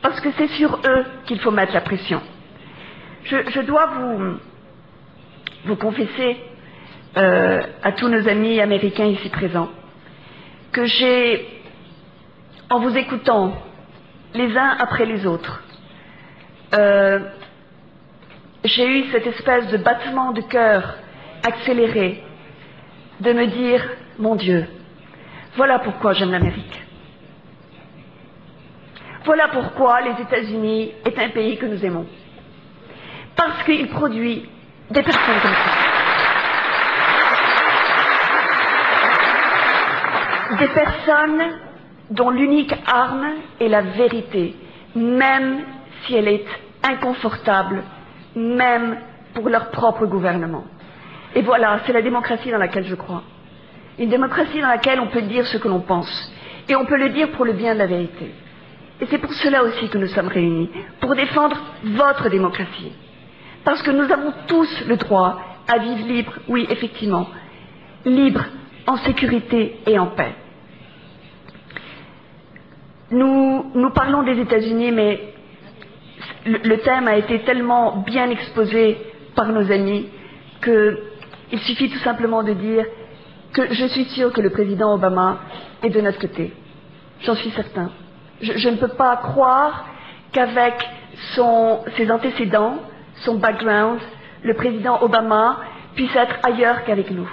parce que c'est sur eux qu'il faut mettre la pression. Je dois vous confesser, à tous nos amis américains ici présents, que en vous écoutant les uns après les autres, j'ai eu cette espèce de battement de cœur accéléré de me dire, mon Dieu, voilà pourquoi j'aime l'Amérique. Voilà pourquoi les États-Unis est un pays que nous aimons. Parce qu'il produit des personnes comme ça. Des personnes dont l'unique arme est la vérité, même si elle est inconfortable, même pour leur propre gouvernement. Et voilà, c'est la démocratie dans laquelle je crois. Une démocratie dans laquelle on peut dire ce que l'on pense. Et on peut le dire pour le bien de la vérité. Et c'est pour cela aussi que nous sommes réunis, pour défendre votre démocratie. Parce que nous avons tous le droit à vivre libre, oui, effectivement, libre, en sécurité et en paix. Nous parlons des États-Unis, mais le thème a été tellement bien exposé par nos amis qu'il suffit tout simplement de dire que je suis sûre que le président Obama est de notre côté. J'en suis certain. Je ne peux pas croire qu'avec ses antécédents, son background, le président Obama puisse être ailleurs qu'avec nous.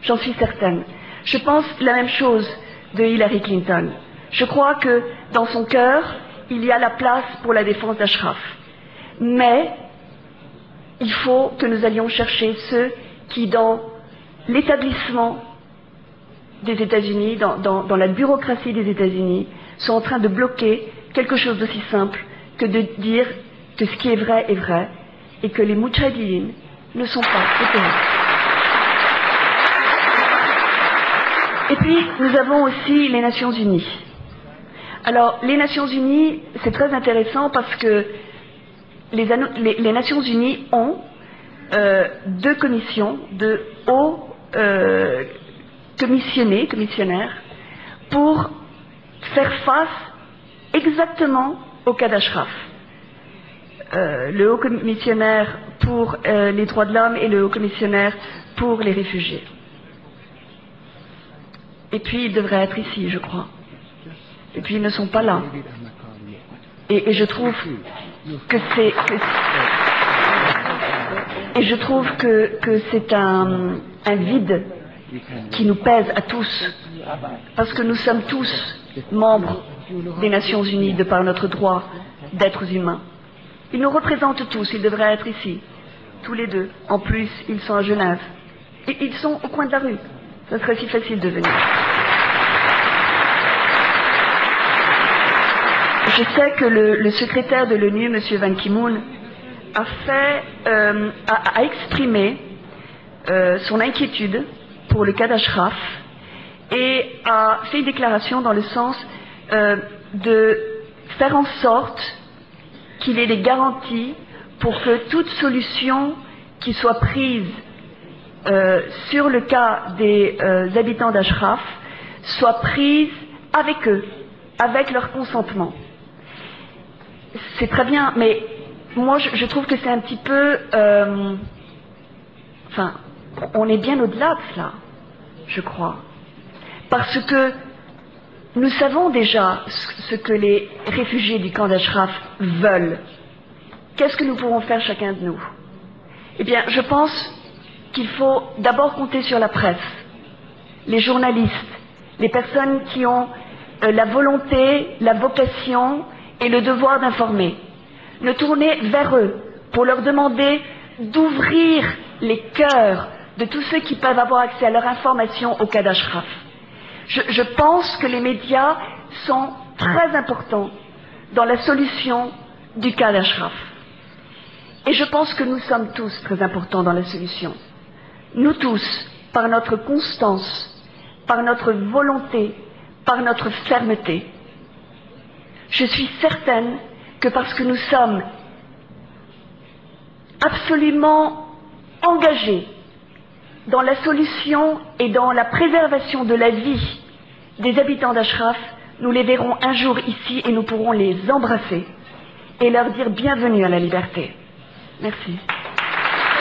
J'en suis certaine. Je pense la même chose de Hillary Clinton. Je crois que dans son cœur, il y a la place pour la défense d'Ashraf. Mais il faut que nous allions chercher ceux qui, dans l'établissement des États-Unis, dans la bureaucratie des États-Unis, sont en train de bloquer quelque chose d'aussi simple que de dire que ce qui est vrai et que les Moudjahidines ne sont pas des terroristes. Et puis, nous avons aussi les Nations Unies. Alors, les Nations Unies, c'est très intéressant parce que les Nations Unies ont deux commissions de hauts commissionnaires pour faire face exactement au cas d'Ashraf. Le haut commissionnaire pour les droits de l'homme et le haut commissionnaire pour les réfugiés. Et puis ils devraient être ici, je crois. Et puis ils ne sont pas là. Et je trouve que c'est un vide qui nous pèse à tous, parce que nous sommes tous membres des Nations Unies de par notre droit d'êtres humains. Ils nous représentent tous, ils devraient être ici, tous les deux. En plus, ils sont à Genève. Et ils sont au coin de la rue. Ça serait si facile de venir. Je sais que le secrétaire de l'ONU, M. Ban Ki-moon, a exprimé son inquiétude pour le cas d'Ashraf et a fait une déclaration dans le sens de faire en sorte qu'il y ait des garanties pour que toute solution qui soit prise sur le cas des habitants d'Ashraf soit prise avec eux, avec leur consentement. C'est très bien, mais moi je trouve que c'est un petit peu... Enfin, on est bien au-delà de cela, je crois. Parce que nous savons déjà ce que les réfugiés du camp d'Ashraf veulent. Qu'est-ce que nous pouvons faire chacun de nous? Eh bien, je pense qu'il faut d'abord compter sur la presse, les journalistes, les personnes qui ont la volonté, la vocation et le devoir d'informer. Ne tourner vers eux pour leur demander d'ouvrir les cœurs de tous ceux qui peuvent avoir accès à leur information au cas d'Ashraf. Je pense que les médias sont très importants dans la solution du cas d'Ashraf. Et je pense que nous sommes tous très importants dans la solution. Nous tous, par notre constance, par notre volonté, par notre fermeté. Je suis certaine que parce que nous sommes absolument engagés dans la solution et dans la préservation de la vie des habitants d'Ashraf, nous les verrons un jour ici et nous pourrons les embrasser et leur dire bienvenue à la liberté. Merci.